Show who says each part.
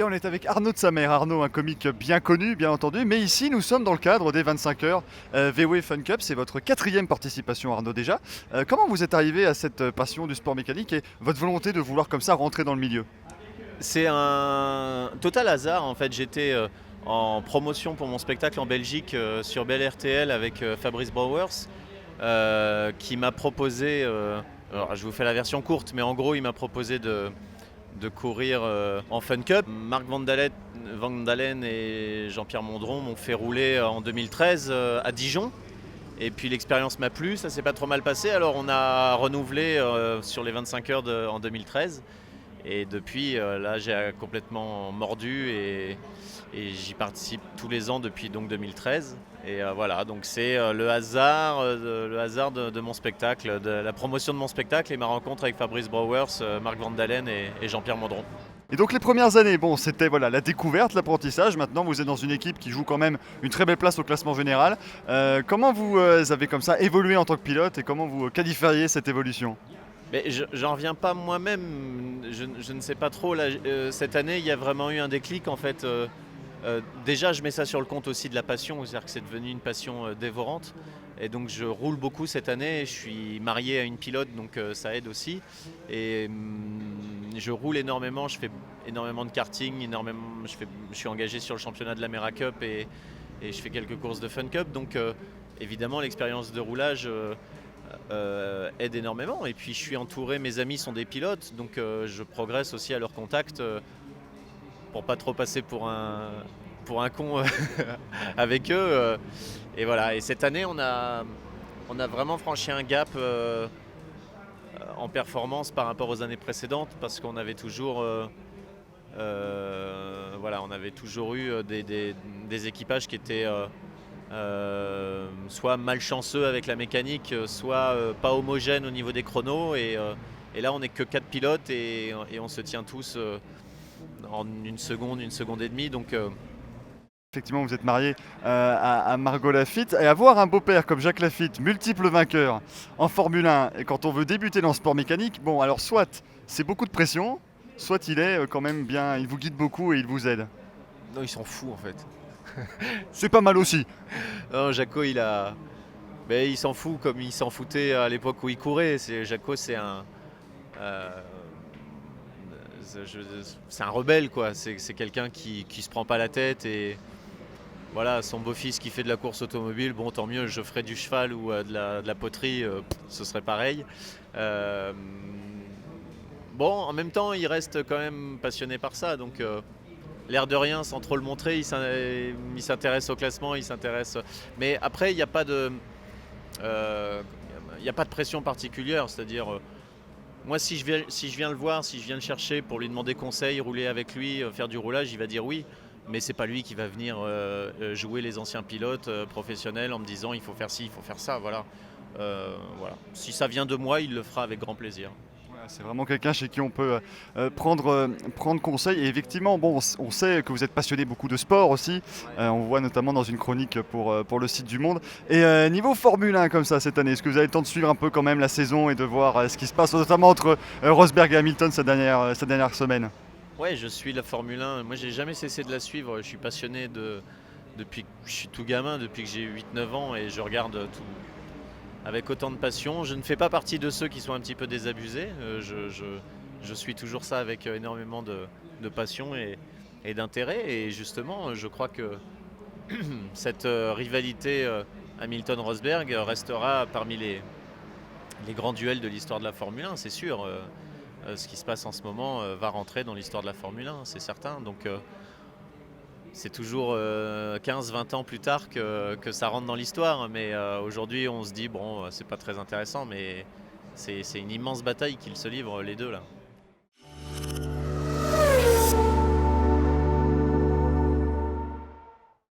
Speaker 1: Et on est avec Arnaud de Samer. Arnaud, un comique bien connu, bien entendu, mais ici nous sommes dans le cadre des 25 heures VW Fun Cup. C'est votre quatrième participation, Arnaud, déjà. Comment vous êtes arrivé à cette passion du sport mécanique et votre volonté de vouloir comme ça rentrer dans le milieu?
Speaker 2: C'est un total hasard en fait. J'étais en promotion pour mon spectacle en Belgique sur Bel RTL avec Fabrice Brouwers qui m'a proposé, alors je vous fais la version courte, mais en gros il m'a proposé de courir en Fun Cup. Marc Van Dalen et Jean-Pierre Mondron m'ont fait rouler en 2013 à Dijon. Et puis l'expérience m'a plu, ça s'est pas trop mal passé, alors on a renouvelé sur les 25 heures en 2013. Et depuis, là, j'ai complètement mordu et j'y participe tous les ans depuis donc 2013. Et voilà, donc c'est le hasard de mon spectacle, de la promotion de mon spectacle et ma rencontre avec Fabrice Brouwers, Marc Van Dalen et Jean-Pierre Mondron.
Speaker 1: Et donc les premières années, bon, c'était voilà la découverte, l'apprentissage. Maintenant, vous êtes dans une équipe qui joue quand même une très belle place au classement général. Comment vous avez comme ça évolué en tant que pilote et comment vous qualifieriez cette évolution?
Speaker 2: Mais j'en reviens pas moi-même, je ne sais pas trop. Là, cette année, il y a vraiment eu un déclic en fait. Déjà, je mets ça sur le compte aussi de la passion, c'est-à-dire que c'est devenu une passion dévorante. Et donc, je roule beaucoup cette année. Je suis marié à une pilote, donc ça aide aussi. Et je roule énormément. Je fais énormément de karting, je suis engagé sur le championnat de la Mera Cup et je fais quelques courses de Fun Cup. Donc, évidemment, l'expérience de roulage aide énormément. Et puis, je suis entouré. Mes amis sont des pilotes, donc je progresse aussi à leur contact. Pour pas trop passer pour un con avec eux. Et voilà. Et cette année, on a vraiment franchi un gap en performance par rapport aux années précédentes parce qu'on avait toujours, voilà, on avait toujours eu des équipages qui étaient soit malchanceux avec la mécanique, soit pas homogènes au niveau des chronos. Et là, on n'est que 4 pilotes et on se tient tous en une seconde et demie. Donc,
Speaker 1: Effectivement, vous êtes marié à Margot Lafitte. Et avoir un beau-père comme Jacques Lafitte, multiple vainqueur en Formule 1, et quand on veut débuter dans le sport mécanique, bon, alors soit c'est beaucoup de pression, soit il est quand même bien, il vous guide beaucoup et il vous aide.
Speaker 2: non, ils s'en fout en fait.
Speaker 1: C'est pas mal aussi.
Speaker 2: Non, Jaco, mais il s'en fout comme il s'en foutait à l'époque où il courait. Jaco, euh, c'est un rebelle quoi. C'est quelqu'un qui se prend pas la tête et voilà, son beau-fils qui fait de la course automobile, bon tant mieux, je ferais du cheval ou de la poterie, ce serait pareil. Euh, bon, en même temps, il reste quand même passionné par ça, donc l'air de rien, sans trop le montrer, il s'intéresse au classement, il s'intéresse. Mais après, euh, il y a pas de pression particulière, c'est-à-dire. Moi, si je viens le voir, si je viens le chercher pour lui demander conseil, rouler avec lui, faire du roulage, il va dire oui. Mais c'est pas lui qui va venir jouer les anciens pilotes professionnels en me disant il faut faire ci, il faut faire ça. Voilà. Voilà. Si ça vient de moi, il le fera avec grand plaisir.
Speaker 1: Voilà, c'est vraiment quelqu'un chez qui on peut prendre conseil. Et effectivement, bon, on sait que vous êtes passionné beaucoup de sport aussi. On voit notamment dans une chronique pour le site du Monde. Et niveau Formule 1 comme ça cette année, est-ce que vous avez le temps de suivre un peu quand même la saison et de voir ce qui se passe, notamment entre Rosberg et Hamilton cette dernière semaine?
Speaker 2: Ouais, je suis la Formule 1. Moi, j'ai jamais cessé de la suivre. Je suis passionné depuis que je suis tout gamin, depuis que j'ai 8 9 ans, et je regarde tout avec autant de passion. Je ne fais pas partie de ceux qui sont un petit peu désabusés. Je suis toujours ça avec énormément de passion et d'intérêt. Et justement, je crois que cette rivalité Hamilton-Rosberg restera parmi les grands duels de l'histoire de la Formule 1, c'est sûr. Ce qui se passe en ce moment va rentrer dans l'histoire de la Formule 1, c'est certain. Donc c'est toujours 15-20 ans plus tard que ça rentre dans l'histoire. Mais aujourd'hui, on se dit, bon, c'est pas très intéressant, mais c'est une immense bataille qu'ils se livrent les deux là.